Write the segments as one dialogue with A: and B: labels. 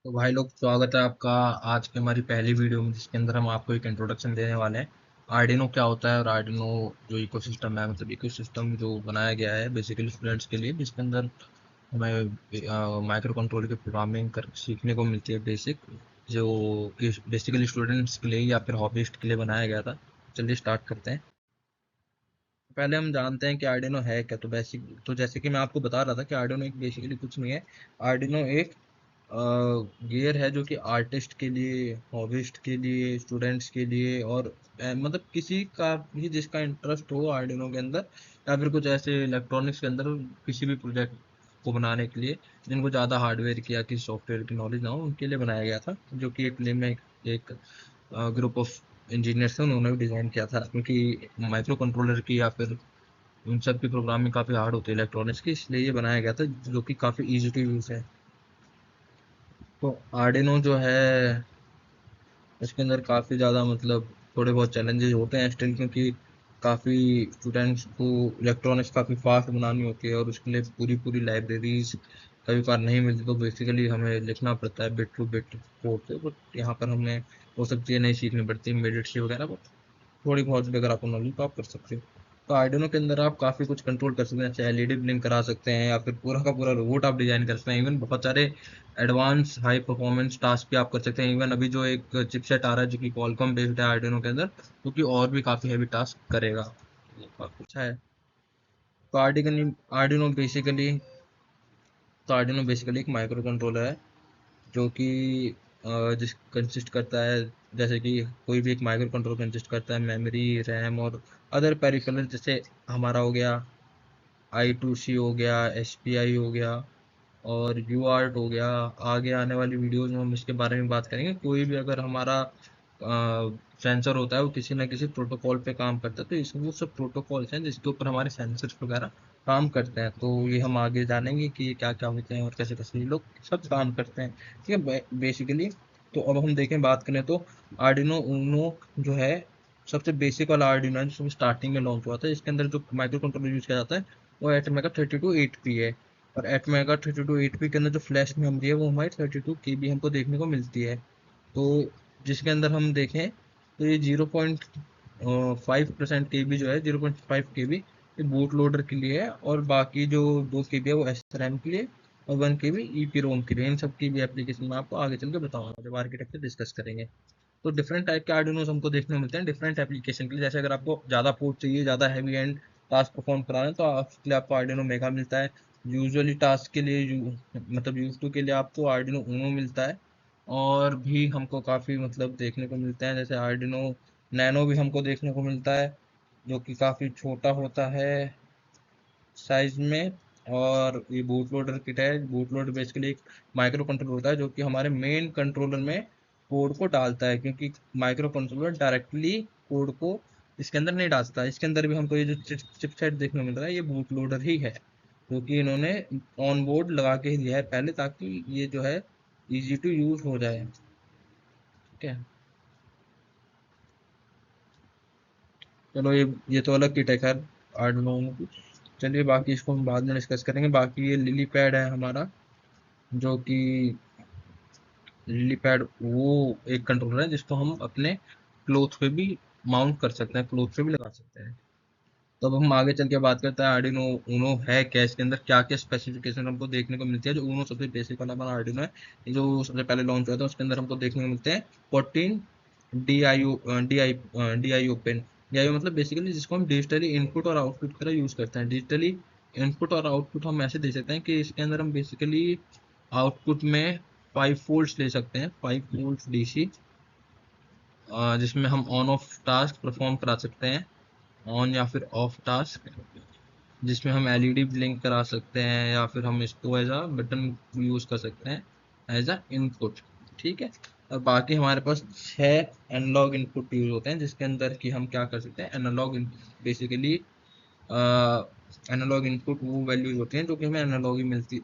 A: तो भाई लोग, स्वागत है आपका आज की हमारी पहली वीडियो में, जिसके अंदर हम आपको एक इंट्रोडक्शन देने वाले हैं। आर्डिनो क्या होता है और आर्डिनो जो इकोसिस्टम है, मतलब इकोसिस्टम जो बनाया गया है बेसिकली स्टूडेंट्स के लिए, जिसके अंदर हमें माइक्रो कंट्रोलर की प्रोग्रामिंग कर सीखने को मिलती है बेसिक, जो कि बेसिकली स्टूडेंट्स के लिए या फिर हॉबिस्ट के लिए बनाया गया था। चलिए स्टार्ट करते हैं। पहले हम जानते हैं कि आर्डिनो है क्या। तो बेसिक तो जैसे कि मैं आपको बता रहा था कि आर्डिनो एक बेसिकली कुछ नहीं है। आर्डिनो एक गियर है जो कि आर्टिस्ट के लिए, हॉबिस्ट के लिए, स्टूडेंट्स के लिए और मतलब किसी का भी जिसका इंटरेस्ट हो आर्डिनो के अंदर या फिर कुछ ऐसे इलेक्ट्रॉनिक्स के अंदर किसी भी प्रोजेक्ट को बनाने के लिए, जिनको ज़्यादा हार्डवेयर की या किसी सॉफ्टवेयर की नॉलेज ना हो, उनके लिए बनाया गया था। जो कि एक टीम में एक ग्रुप ऑफ इंजीनियर्स थे, उन्होंने भी डिज़ाइन किया था, क्योंकि माइक्रो कंट्रोलर की या फिर उन सब की प्रोग्रामिंग काफ़ी हार्ड होती है इलेक्ट्रॉनिक्स की, इसलिए ये बनाया गया था, जो कि काफ़ी ईजी टू यूज़ है। तो आर्डिनो जो है, इसके अंदर काफ़ी ज़्यादा मतलब थोड़े बहुत चैलेंजेस होते हैं स्टिल, क्योंकि काफ़ी स्टूडेंट्स को इलेक्ट्रॉनिक्स काफ़ी फास्ट बनानी होती है और उसके लिए पूरी पूरी लाइब्रेरीज कभी कभार नहीं मिलती, तो बेसिकली हमें लिखना पड़ता है बिट टू बिट कोड से। बट यहाँ पर हमें वो सब चीज़ें नहीं सीखनी पड़ती, इमीडिएट सी वगैरह, बट थोड़ी बहुत भी अगर आपको नॉलेज तो आप कर सकते हो। तो आर्डिनो के अंदर आप काफ़ी कुछ कंट्रोल कर सकते हैं, चाहे एलईडी ब्लिंक करा सकते हैं या फिर पूरा का पूरा रोबोट आप डिजाइन कर सकते हैं। इवन बहुत सारे एडवांस हाई परफॉर्मेंस टास्क भी आप कर सकते हैं। इवन अभी जो एक चिपसेट आ रहा है जो कि क्वालकॉम बेस्ड है आर्डिनो के अंदर, जो कि और भी काफ़ी हैवी टास्क करेगा। ये काफ़ी अच्छा है। तो आर्डिनो बेसिकली तो आर्डिनो बेसिकली एक माइक्रो कंट्रोलर है, जो कि जिस कंसिस्ट करता है, जैसे कि कोई भी एक माइक्रो कंट्रोलर कंसिस्ट करता है मेमोरी, रैम और अदर पेरिफेरल, जैसे हमारा हो गया I2C, हो गया SPI, हो गया और UART हो गया। आगे आने वाली वीडियोज में हम इसके बारे में बात करेंगे। कोई भी अगर हमारा सेंसर होता है, वो किसी ना किसी प्रोटोकॉल पे काम करता है, तो इसमें वो सब प्रोटोकॉल्स हैं जिसके ऊपर हमारे सेंसर्स वगैरह काम करते हैं। तो ये हम आगे जानेंगे कि ये क्या क्या होते हैं और कैसे कैसे ये लोग सब काम करते हैं। ठीक है, बेसिकली। तो अब हम देखें, बात करें तो आर्डिनो ऊनो जो है सबसे बेसिक वाला आर्डिनो है, जो स्टार्टिंग में लॉन्च हुआ था। इसके अंदर जो माइक्रो कंट्रोलर यूज किया जाता है वो एटमेगा 32 8P है। और एटमेगा 32 8P के अंदर जो फ्लैश मेमोरी है वो हमारी 32 KB हमको देखने को मिलती है। तो जिसके अंदर हम देखें तो ये 0.5% KB जो है, 0.5 KB ये बूट लोडर के लिए है, और बाकी जो 2 KB है वो SRAM के लिए, और 1 KB EEPROM के लिए। इन सब की भी एप्लीकेशन में आपको आगे चल के बताऊंगा जब आर्किटेक्चर डिस्कस करेंगे। तो डिफरेंट टाइप के आर्डिनोज हमको देखने को मिलते हैं डिफरेंट एप्लीकेशन के लिए। जैसे अगर आपको ज़्यादा पोर्ट चाहिए, ज़्यादा हैवी एंड टास्क परफॉर्म कराना है, तो उसके लिए आपको आर्डिनो मेगा मिलता है। यूजुअली टास्क के लिए मतलब यूज टू के लिए आपको आर्डिनो ऊनो मिलता है। और भी हमको काफ़ी मतलब देखने को मिलते हैं, जैसे आर्डिनो नैनो भी हमको देखने को मिलता है, जो कि काफ़ी छोटा होता है साइज में। और ये बूट लोडर किट है। बूट लोडर बेसिकली एक माइक्रो कंट्रोलर होता है जो कि हमारे मेन कंट्रोलर में कोड को डालता है, क्योंकि माइक्रो कंट्रोलर डायरेक्टली कोड को इसके अंदर नहीं डालता। इसके अंदर भी हमको ये जो चिपसेट देखने को मिल रहा है, ये बूट लोडर ही है, जो कि इन्होंने ऑन बोर्ड लगा के ही दिया है पहले, ताकि ये जो है इजी टू यूज हो जाए। ठीक है, चलो ये तो अलग किट है खैर आर्डिनो की। चलिए बाकी इसको हम बाद में डिस्कस करेंगे। बाकी ये लिली पैड है हमारा, जो कि लिली पैड वो एक कंट्रोलर है जिसको हम अपने क्लोथ पे भी माउंट कर सकते हैं, क्लोथ पे भी लगा सकते हैं। तो अब हम आगे चल के बात करते हैं आर्डिनो ऊनो है क्या, इसके अंदर क्या क्या स्पेसिफिकेशन हमको देखने को मिलती है। जो ऊनो सबसे बेसिक वाला हमारा आर्डिनो है, ये जो सबसे पहले लॉन्च हुआ था, उसके अंदर हमको देखने को मिलते हैं 14 D I pen. D I मतलब बेसिकली जिसको हम डिजिटली इनपुट और आउटपुट की तरह यूज करते हैं। डिजिटली इनपुट और आउटपुट हम ऐसे दे सकते हैं कि इसके अंदर हम बेसिकली आउटपुट में 5 वोल्ट्स ले सकते हैं, 5 वोल्ट्स DC, जिसमें हम ऑन ऑफ टास्क परफॉर्म करा सकते हैं, ऑन या फिर ऑफ टास्क, जिसमें हम एलईडी ब्लिंक करा सकते हैं, या फिर हम इसको एज अ बटन यूज कर सकते हैं एज अ इनपुट। ठीक है। और बाकी हमारे पास 6 एनालॉग इनपुट यूज होते हैं, जिसके अंदर कि हम क्या कर सकते हैं, एनालॉग बेसिकली एनालॉग इनपुट वो वैल्यूज होती हैं जो कि हमें एनालॉगली मिलती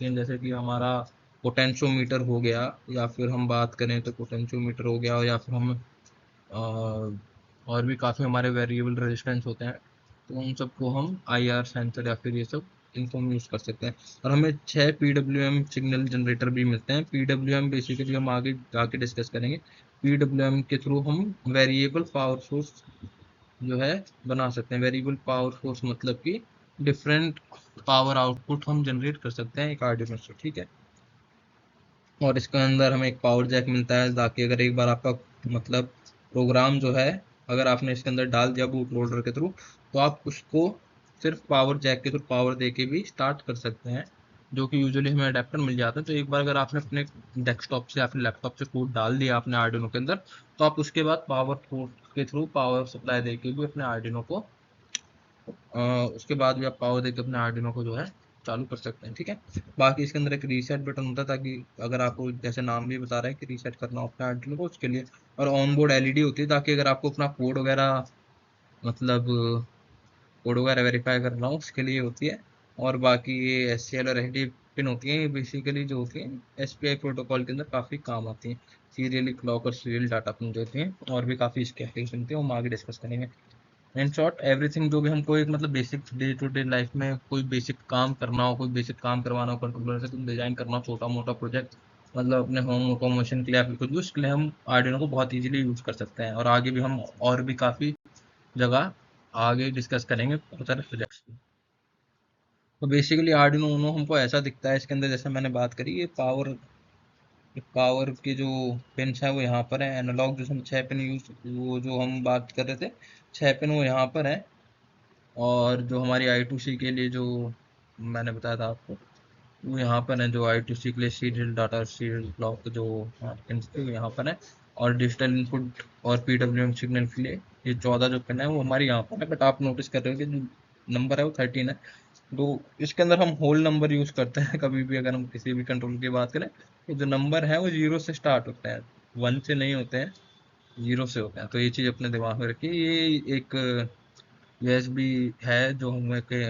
A: हैं। जैसे कि हमारा पोटेंशियोमीटर हो गया, या फिर हम बात करें तो पोटेंशियोमीटर हो गया, या फिर हम और भी काफ़ी हमारे वेरिएबल रेजिस्टेंस होते हैं, तो उन सबको हम IR सेंसर या फिर ये सब इनको हम यूज़ कर सकते हैं। और हमें 6 PWM सिग्नल जनरेटर भी मिलते हैं। PWM बेसिकली हम आगे जाके डिस्कस करेंगे। PWM के थ्रू हम वेरिएबल पावर सोर्स जो है बना सकते हैं। वेरिएबल पावर सोर्स मतलब कि डिफरेंट पावर आउटपुट हम जनरेट कर सकते हैं एक आर्डिनो से, ठीक है। और इसके अंदर हमें एक पावर जैक मिलता है, ताकि अगर एक बार आपका मतलब प्रोग्राम जो है अगर आपने इसके अंदर डाल दिया बूट लोडर के थ्रू, तो आप उसको सिर्फ पावर जैक के थ्रू पावर दे के भी स्टार्ट कर सकते हैं, जो कि यूजुअली हमें अडेप्टर मिल जाता है। तो एक बार अगर आपने अपने डेस्कटॉप से या फिर लैपटॉप से कोड डाल दिया अपने आर्डिनो के अंदर, तो आप उसके बाद पावर पोर्ट के थ्रू पावर सप्लाई दे के भी अपने आर्डिनो को उसके बाद भी आप पावर देके अपने आर्डिनो को जो है चालू कर सकते हैं, ठीक है। बाकी इसके अंदर एक रीसेट बटन होता है, ताकि अगर आपको जैसे नाम भी बता रहा है कि रीसेट करना हो अपने आर्डिनो को, उसके लिए। और ऑन बोर्ड एलईडी होती है, ताकि अगर आपको अपना कोड वगैरह मतलब कोड वगैरह वेरीफाई करना हो उसके लिए होती है। और बाकी ये SCL और SD पिन होती हैं, ये बेसिकली जो होती हैं SPI प्रोटोकॉल के अंदर काफ़ी काम आती हैं। सीरियली क्लॉक और सीरियल डाटा पिन जो होती हैं, और भी काफ़ी इसके एप्लीकेशन होती हैं, वो हम आगे डिस्कस करेंगे। इन शॉर्ट एवरीथिंग जो भी हमको एक मतलब basic day to day life में कोई बेसिक काम करना हो, कोई बेसिक काम करवाना हो कंट्रोलर से, कुछ डिजाइन करना हो, छोटा मोटा प्रोजेक्ट मतलब अपने होम ऑटोमेशन के लिए या फिर कुछ भी, उसके लिए हम आर्डिनो को बहुत इजीली यूज कर सकते हैं। और आगे भी हम और भी काफ़ी जगह आगे डिस्कस करेंगे बहुत सारे प्रोजेक्ट्स। तो बेसिकली आर्डिनो उनो हमको ऐसा दिखता है। इसके अंदर जैसे मैंने बात करी, ये पावर के जो पिन्स हैं वो यहाँ पर है। एनालॉग जो हम 6 पिन यूज, वो जो हम बात कर रहे थे 6 पिन, वो यहाँ पर है। और जो हमारी I2C के लिए जो मैंने बताया था आपको, वो यहाँ पर है। जो I2C के लिए सीरियल डाटा सीरियल क्लॉक जो पिन थे वो यहाँ पर है। और डिजिटल इनपुट और PWM सिग्नल के लिए ये 14 जो पिन है वो हमारी यहाँ पर है। बट आप नोटिस कर रहे हो कि जो नंबर है वो 13 है। तो इसके अंदर हम होल नंबर यूज करते हैं कभी भी, अगर हम किसी भी कंट्रोल की बात करें तो जो नंबर है वो 0 से स्टार्ट होते हैं, 1 से नहीं होते हैं, 0 से होते हैं। तो ये चीज़ अपने दिमाग में रखिए। ये एक USB है जो हमें के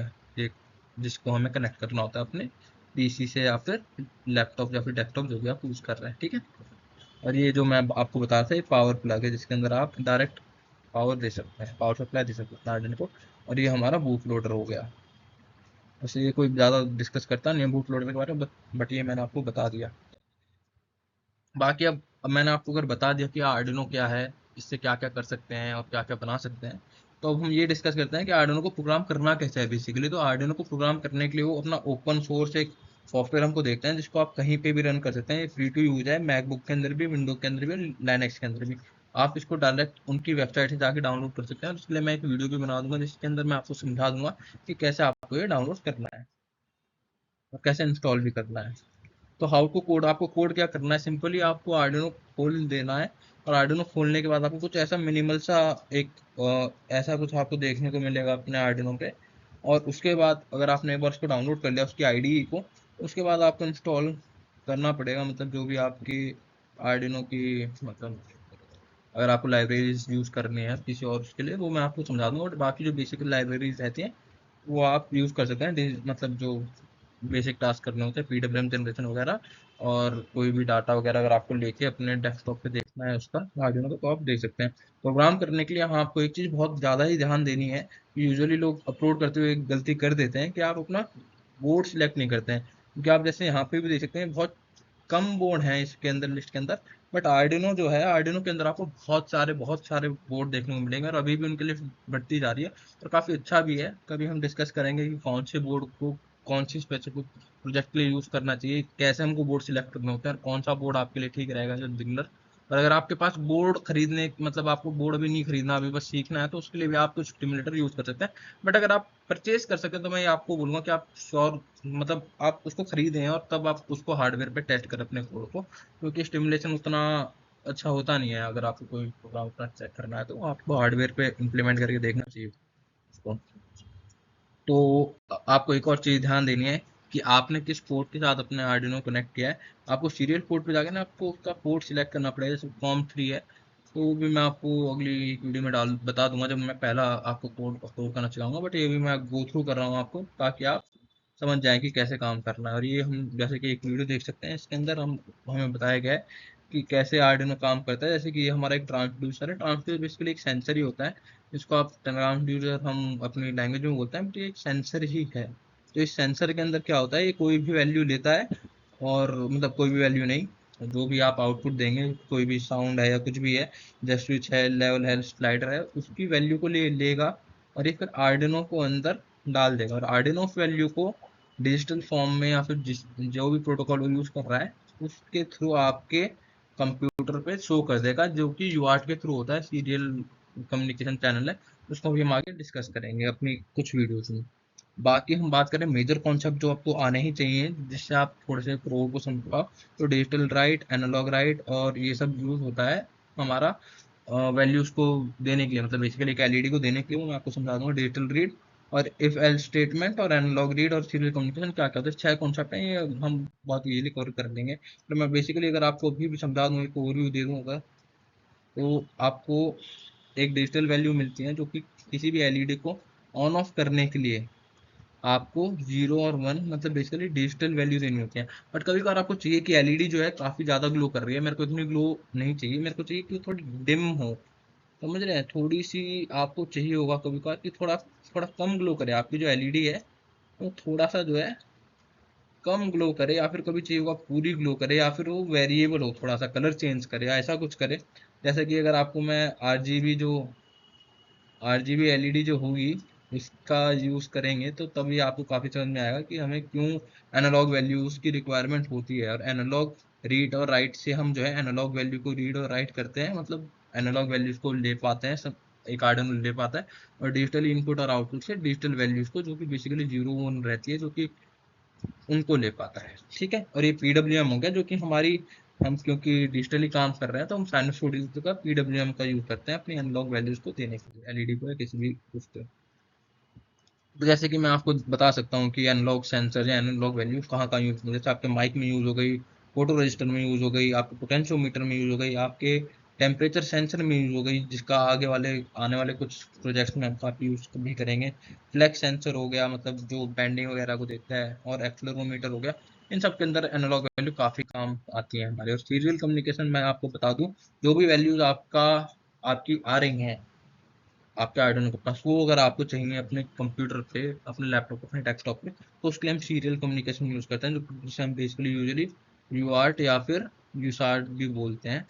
A: एक जिसको हमें कनेक्ट करना होता है अपने PC से, या फिर लैपटॉप या फिर डेस्कटॉप जो भी आप यूज़ कर रहे हैं, ठीक है। और ये जो मैं आपको बता रहा था, ये पावर प्लग है, जिसके अंदर आप डायरेक्ट पावर दे सकते हैं, पावर सप्लाई दे सकते हैं गार्डन को। और ये हमारा बूट लोडर हो गया। वैसे ये कोई ज़्यादा डिस्कस करता नहीं है बूट लोडर के बारे में, बट ये मैंने आपको बता दिया। बाकी अब मैंने आपको अगर बता दिया कि आर्डिनो क्या है, इससे क्या क्या कर सकते हैं और क्या क्या बना सकते हैं, तो अब हम ये डिस्कस करते हैं कि आर्डिनो को प्रोग्राम करना कैसे है। बेसिकली तो आर्डिनो को प्रोग्राम करने के लिए वो अपना ओपन सोर्स एक सॉफ्टवेयर हमको देखते हैं, जिसको आप कहीं पे भी रन कर सकते हैं। ये फ्री टू यूज है, मैकबुक के अंदर भी, विंडो के अंदर भी, लाइनक्स के अंदर भी। आप इसको डायरेक्ट उनकी वेबसाइट से जाके डाउनलोड कर सकते हैं। और इसके लिए मैं एक वीडियो भी बना दूंगा, जिसके अंदर मैं आपको समझा दूंगा कि कैसे आपको ये डाउनलोड करना है और कैसे इंस्टॉल भी करना है। तो हाउ टू कोड, आपको कोड क्या करना है, सिंपली आपको आर्डिनो खोल देना है। और आर्डिनो खोलने के बाद आपको कुछ ऐसा मिनिमल सा एक ऐसा कुछ आपको देखने को मिलेगा अपने आर्डिनो पे। और उसके बाद अगर आपने एक बार उसको डाउनलोड कर लिया उसकी आईडी को, उसके बाद आपको इंस्टॉल करना पड़ेगा। मतलब जो भी आपकी आर्डिनो की मतलब अगर आपको लाइब्रेरीज यूज़ करनी है किसी और उसके लिए, वो मैं आपको समझा दूंगा। और बाकी जो बेसिक लाइब्रेरीज रहती हैं वो आप यूज़ कर सकते हैं, मतलब जो बेसिक टास्क करने होते हैं, PWM जनरेशन वगैरह। और कोई भी डाटा वगैरह अगर आपको लेके अपने डेस्कटॉप पे देखना है उसका आर्डिनो को, तो आप देख सकते हैं। प्रोग्राम करने के लिए हाँ आपको एक चीज़ बहुत ज़्यादा ही ध्यान देनी है। यूजुअली लोग अपलोड करते हुए एक गलती कर देते हैं कि आप अपना बोर्ड सिलेक्ट नहीं करते हैं। क्योंकि आप जैसे यहाँ पे भी देख सकते हैं बहुत कम बोर्ड हैं इसके अंदर, लिस्ट के अंदर। बट आर्डिनो जो है, आर्डिनो के अंदर आपको बहुत सारे बोर्ड देखने को मिलेंगे, और अभी भी उनकी लिस्ट बढ़ती जा रही है। और काफ़ी अच्छा भी है। कभी हम डिस्कस करेंगे कि कौन से बोर्ड को कौन सी स्पेसिफिक प्रोजेक्ट के लिए यूज़ करना चाहिए, कैसे हमको बोर्ड सिलेक्ट करने होते हैं, और कौन सा बोर्ड आपके लिए ठीक रहेगा जो बिगनर। और अगर आपके पास बोर्ड खरीदने मतलब आपको बोर्ड भी नहीं खरीदना, अभी बस सीखना है, तो उसके लिए भी आप कुछ स्टिमुलेटर यूज़ कर सकते हैं। बट अगर आप परचेज कर सकते हैं तो मैं ये आपको बोलूँगा कि आप श्योर मतलब आप उसको खरीदें और तब आप उसको हार्डवेयर पे टेस्ट करें अपने कोड को। क्योंकि स्टिमुलेशन उतना अच्छा होता नहीं है। अगर आपको कोई प्रोग्राम अपना चेक करना है तो आपको हार्डवेयर पे इम्प्लीमेंट करके देखना चाहिए उसको। तो आपको एक और चीज़ ध्यान देनी है कि आपने किस पोर्ट के साथ अपने आर्डिनो कनेक्ट किया है। आपको सीरियल पोर्ट पे जाके ना आपको उसका पोर्ट सिलेक्ट करना पड़ेगा, जैसे COM3 है। तो वो भी मैं आपको अगली वीडियो में डाल बता दूंगा, जब मैं पहला आपको कोड अपलोड करना चलाऊंगा। बट ये भी मैं गो थ्रू कर रहा हूँ आपको, ताकि आप समझ जाएं कि कैसे काम करना है। और ये हम जैसे कि एक वीडियो देख सकते हैं, इसके अंदर हम हमें बताया गया है कि कैसे आर्डिनो काम करता है। जैसे कि ये हमारा एक ट्रांसड्यूसर है। ट्रांसड्यूसर बेसिकली एक सेंसर ही होता है, जिसको आप ट्रांसड्यूसर हम अपनी लैंग्वेज में बोलते हैं, बट ये एक सेंसर ही है। तो इस सेंसर के अंदर क्या होता है, ये कोई भी वैल्यू लेता है, और मतलब कोई भी वैल्यू नहीं, जो भी आप आउटपुट देंगे, कोई भी साउंड है या कुछ भी है, जैसे स्विच है, लेवल है, स्लाइडर है, उसकी वैल्यू को लेगा और ये फिर आर्डिनो को अंदर डाल देगा, और आर्डिनो उस वैल्यू को डिजिटल फॉर्म में या फिर जिस जो भी प्रोटोकॉल वो यूज कर रहा है उसके थ्रू आपके कंप्यूटर पे शो कर देगा, जो कि यूआर्ट के थ्रू होता है, सीरियल कम्युनिकेशन चैनल है। उसको भी हम आगे डिस्कस करेंगे अपनी कुछ वीडियोज में। बाकी हम बात करें मेजर कॉन्सेप्ट जो आपको आने ही चाहिए जिससे आप थोड़े से कोड को समझ पाओ, तो डिजिटल राइट, एनालॉग राइट और ये सब यूज होता है हमारा वैल्यूज को देने के लिए, मतलब बेसिकली एक एलईडी को देने के लिए। वो मैं आपको समझा दूंगा, डिजिटल रीड और इफ एल्स स्टेटमेंट और एनालॉग रीड और सीरियल कम्युनिकेशन क्या क्या होता है। 6 कॉन्सेप्ट हैं, ये हम बहुत इजीली कवर कर लेंगे। तो मैं बेसिकली अगर आपको अभी भी समझा दूँ, एक ओवरव्यू दे दूंगा, तो आपको एक डिजिटल वैल्यू मिलती है जो कि किसी भी एलईडी को ऑन ऑफ करने के लिए आपको 0 और 1 मतलब बेसिकली डिजिटल वैल्यू देनी होती है। बट कभी कभार आपको चाहिए कि एलईडी जो है काफ़ी ज़्यादा ग्लो कर रही है, मेरे को इतनी ग्लो नहीं चाहिए, मेरे को चाहिए कि वो थोड़ी डिम हो, समझ रहे हैं, थोड़ी सी आपको चाहिए होगा कभी कभार कि थोड़ा थोड़ा कम ग्लो करे आपकी जो एलईडी है, वो थोड़ा सा जो है कम ग्लो करे, या फिर कभी चाहिए होगा पूरी ग्लो करे, या फिर वो वेरिएबल हो, थोड़ा सा कलर चेंज करे या ऐसा कुछ करे। जैसे कि अगर आपको मैं आरजीबी एलईडी जो होगी इसका यूज़ करेंगे, तो तभी आपको काफ़ी समझ में आएगा कि हमें क्यों एनालॉग वैल्यूज़ की रिक्वायरमेंट होती है। और एनालॉग रीड और राइट से हम जो है एनालॉग वैल्यू को रीड और राइट करते हैं, मतलब एनालॉग वैल्यूज़ को ले पाते हैं, सब एक आर्डिनो ले पाता है। और डिजिटल इनपुट और आउटपुट से डिजिटल वैल्यूज़ को, जो कि बेसिकली 0 1 रहती है, जो कि उनको ले पाता है। ठीक है, और ये पीडब्ल्यूएम हो गया, जो कि हमारी हम क्योंकि डिजिटली काम कर रहे हैं तो हम साइनसॉइडल का पीडब्ल्यूएम का यूज करते हैं अपनी एनालॉग वैल्यूज को देने के लिए, एलईडी को या किसी भी उसको। तो जैसे कि मैं आपको बता सकता हूँ कि एनालॉग सेंसर या एनालॉग वैल्यूज कहाँ कहाँ यूज होती है। जैसे आपके माइक में यूज हो गई, फोटो रजिस्टर में यूज हो गई, आपके पोटेंशियोमीटर में यूज हो गई, आपके टेम्परेचर सेंसर में यूज हो गई, जिसका आने वाले कुछ प्रोजेक्ट्स में हम काफ़ी यूज भी करेंगे। फ्लैक्स सेंसर हो गया, मतलब जो बैंडिंग वगैरह को देखता है, और एक्सेलेरोमीटर हो गया। इन सब के अंदर एनालॉग वैल्यू काफ़ी काम आती है हमारे। और सीरियल कम्युनिकेशन मैं आपको बता दूं, जो भी वैल्यूज आपकी आ रही हैं आपके आर्डिनो के पास, वो अगर आपको चाहिए अपने कंप्यूटर पे, अपने लैपटॉप पे, अपने डेस्कटॉप पे, तो उसके लिए हम सीरियल कम्युनिकेशन यूज़ करते हैं, जिसे हम बेसिकली यूजुअली यूआर्ट या फिर यूसार्ट भी बोलते हैं।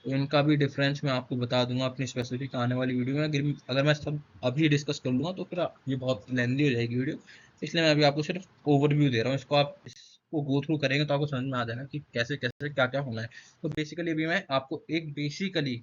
A: तो इनका भी डिफरेंस मैं आपको बता दूंगा अपनी स्पेसिफिक आने वाली वीडियो में। अगर मैं सब अभी डिस्कस कर लूँगा तो फिर ये बहुत लेंदी हो जाएगी वीडियो, इसलिए मैं अभी आपको सिर्फ ओवरव्यू दे रहा हूँ। इसको गो थ्रू करेंगे तो आपको समझ में आ जाएगा कि कैसे कैसे क्या क्या होना है। तो बेसिकली अभी मैं आपको एक बेसिकली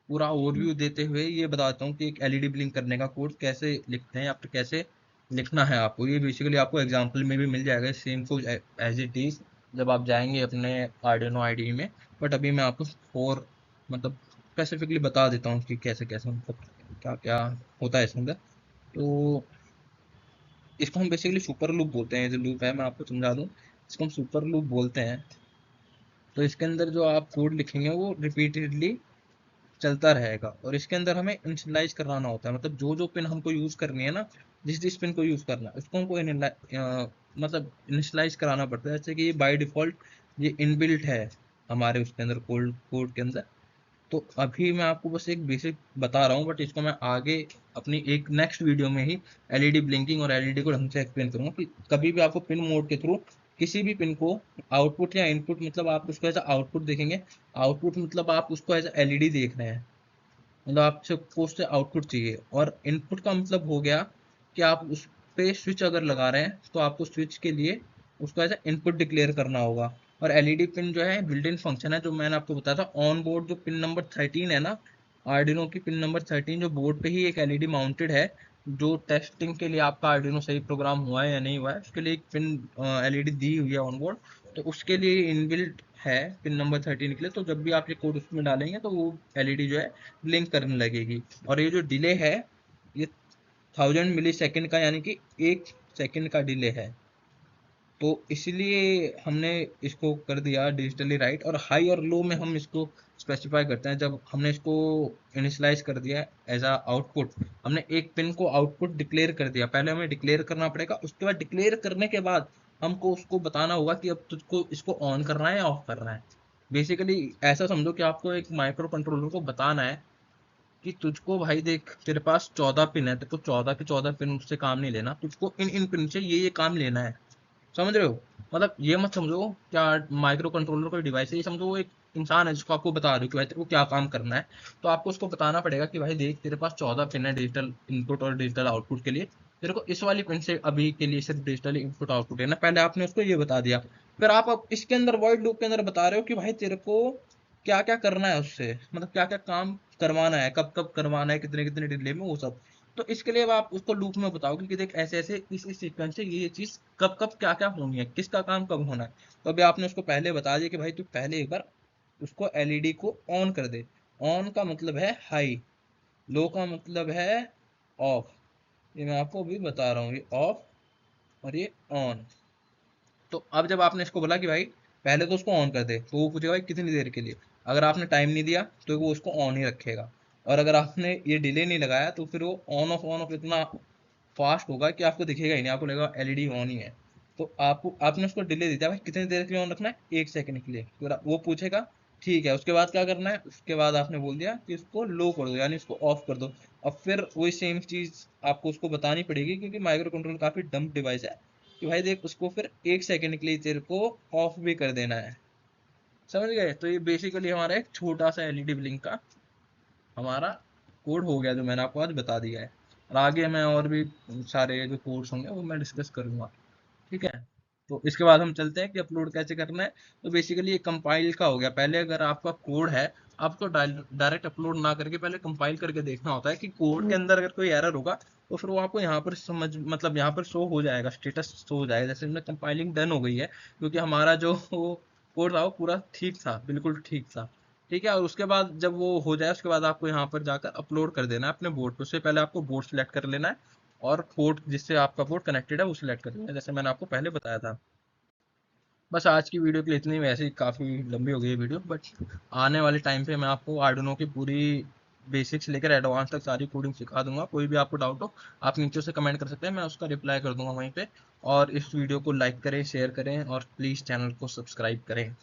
A: पूरा ओवरव्यू देते हुए ये बताता हूँ कि एक एलईडी ब्लिंक करने का कोड कैसे लिखते हैं या फिर कैसे लिखना है आपको। ये बेसिकली आपको एग्जांपल में भी मिल जाएगा, सेम कुछ एज इट इज जब आप जाएंगे अपने आर्डिनो आईडी में। बट अभी मैं आपको फोर मतलब स्पेसिफिकली बता देता हूँ कि कैसे कैसे मतलब क्या क्या होता है इसके अंदर। तो इसको हम बेसिकली सुपर लूप बोलते हैं, जो लूप है मैं आपको समझा दूँ, इसको हम सुपर लूप बोलते हैं। तो इसके अंदर जो आप कोड लिखेंगे वो रिपीटेडली चलता रहेगा, और इसके अंदर हमें इनिशियलाइज कराना होता है, मतलब जो जो पिन हमको यूज करनी है ना, जिस जिस पिन को यूज करना है उसको हमको मतलब इनिशियलाइज कराना पड़ता है। जैसे कि ये बाय डिफॉल्ट ये इनबिल्ट है हमारे उसके अंदर कोड के अंदर। तो अभी मैं आपको बस एक बेसिक बता रहा हूँ, बट इसको मैं आगे अपनी एक नेक्स्ट वीडियो में ही एलईडी ब्लिंकिंग और एलईडी को ढंग से एक्सप्लेन करूंगा कि कभी भी आपको पिन मोड के थ्रू किसी भी पिन को आउटपुट या इनपुट, मतलब आप उसको एज आउटपुट देखेंगे। आउटपुट मतलब आप उसको एज एलईडी देख रहे हैं, मतलब आपको उससे आउटपुट चाहिए। और इनपुट का मतलब हो गया कि आप उस पे स्विच अगर लगा रहे हैं तो आपको स्विच के लिए उसको एज इनपुट डिक्लेयर करना होगा। और एलईडी पिन जो है बिल्ट इन फंक्शन है, जो मैंने आपको बताया था ऑन बोर्ड, जो पिन नंबर 13 है ना, आर्डिनो की पिन नंबर 13 जो बोर्ड पे ही एक एलईडी माउंटेड है, जो टेस्टिंग के लिए आपका आर्डिनो सही प्रोग्राम हुआ है या नहीं हुआ है उसके लिए एक पिन एलईडी दी हुई है ऑन बोर्ड। तो उसके लिए इनबिल्ट है पिन नंबर 13 के लिए। तो जब भी आप ये कोड उसमें डालेंगे तो वो एलईडी जो है ब्लिंक करने लगेगी। और ये जो डिले है ये 1000 मिली सेकेंड का, यानी कि 1 सेकेंड का डिले है। तो इसलिए हमने इसको कर दिया डिजिटली राइट। और हाई और लो में हम इसको स्पेसिफाई करते हैं। जब हमने इसको इनिशियलाइज कर दिया एज अ आउटपुट, हमने एक पिन को आउटपुट डिक्लेयर कर दिया, पहले हमें डिक्लेयर करना पड़ेगा, उसके बाद डिक्लेयर करने के बाद हमको उसको बताना होगा कि अब तुझको इसको ऑन करना है या ऑफ करना है। बेसिकली ऐसा समझो कि आपको एक माइक्रो कंट्रोलर को बताना है कि तुझको भाई देख, तेरे पास 14 पिन है, तेरे को 14 के 14 पिन उससे काम नहीं लेना, तुझको इन इन पिन से ये काम लेना है। समझ रहे हो? मतलब ये मत समझो क्या माइक्रो कंट्रोलर कोई डिवाइस है, ये समझो वो एक इंसान है जिसको आपको बता रहे हो कि भाई तेरे को क्या काम करना है। तो आपको उसको बताना पड़ेगा कि भाई देख, तेरे पास 14 पिन है डिजिटल इनपुट और डिजिटल आउटपुट के लिए, तेरे को इस वाली पिन से अभी के लिए सिर्फ डिजिटल इनपुट आउटपुट है ना, पहले आपने उसको ये बता दिया। फिर आप अब इसके अंदर वॉइड लूप के अंदर बता रहे हो कि भाई तेरे को क्या क्या करना है उससे, मतलब क्या क्या काम करवाना है, कब कब करवाना है, कितने कितने डिले में, वो सब। तो इसके लिए अब आप उसको लूप में बताओगे कि देख ऐसे ऐसे इस सीक्वेंस से ये चीज कब कब क्या क्या होनी है, किसका काम कब होना है। तो अभी आपने उसको पहले बता दिया कि भाई तू पहले एक बार उसको एलईडी को ऑन कर दे। ऑन का मतलब है हाई, लो का मतलब है ऑफ। ये मैं आपको अभी बता रहा हूँ, ये ऑफ और ये ऑन। तो अब जब आपने इसको बोला कि भाई पहले तो उसको ऑन कर दे, तो वो पूछेगा भाई कितनी देर के लिए। अगर आपने टाइम नहीं दिया तो वो उसको ऑन ही रखेगा। और अगर आपने ये डिले नहीं लगाया तो फिर वो ऑन ऑफ इतना फास्ट होगा कि आपको दिखेगा ही नहीं, आपको लगेगा एलईडी ऑन ही है। तो आपको आपने उसको डिले दे दिया भाई कितनी देर के लिए ऑन रखना है, 1 सेकंड के लिए, फिर वो पूछेगा ठीक है, उसके बाद क्या करना है, उसके बाद आपने बोल दिया कि इसको लो कर दो यानी इसको ऑफ कर दो। अब फिर वही सेम चीज आपको उसको बतानी पड़ेगी, क्योंकि माइक्रो कंट्रोलर काफी डम डिवाइस है, कि भाई देख उसको फिर 1 सेकंड के लिए तेरे को ऑफ भी कर देना है। समझ गए? तो ये बेसिकली हमारा एक छोटा सा एलईडी ब्लिंक का हमारा कोड हो गया, जो मैंने आपको आज बता दिया है। और आगे मैं और भी सारे जो कोड्स होंगे वो मैं डिस्कस करूंगा। ठीक है? तो इसके बाद हम चलते हैं कि अपलोड कैसे करना है। तो बेसिकली ये कंपाइल का हो गया। पहले अगर आपका कोड है, आपको डायरेक्ट अपलोड ना करके पहले कंपाइल करके देखना होता है कि कोड के अंदर अगर कोई एरर होगा तो फिर वो आपको यहाँ पर समझ मतलब यहाँ पर शो हो जाएगा, स्टेटस शो हो जाएगा जैसे इसमें कंपाइलिंग डन हो गई है, क्योंकि हमारा जो कोड था वो पूरा ठीक था, बिल्कुल ठीक था। ठीक है? और उसके बाद जब वो हो जाए उसके बाद आपको यहाँ पर जाकर अपलोड कर देना है अपने बोर्ड पे। उससे पहले आपको बोर्ड सेलेक्ट कर लेना है और पोर्ट जिससे आपका पोर्ट कनेक्टेड है वो सिलेक्ट कर लेना है, जैसे मैंने आपको पहले बताया था। बस आज की वीडियो के लिए इतनी ही, वैसे ही काफ़ी लंबी हो गई है वीडियो, बट आने वाले टाइम पे मैं आपको आर्डिनो की पूरी बेसिक्स लेकर एडवांस तक सारी कोडिंग सिखा दूंगा। कोई भी आपको डाउट हो आप नीचे से कमेंट कर सकते हैं, मैं उसका रिप्लाई कर दूंगा वहीं पे। और इस वीडियो को लाइक करें, शेयर करें और प्लीज़ चैनल को सब्सक्राइब करें।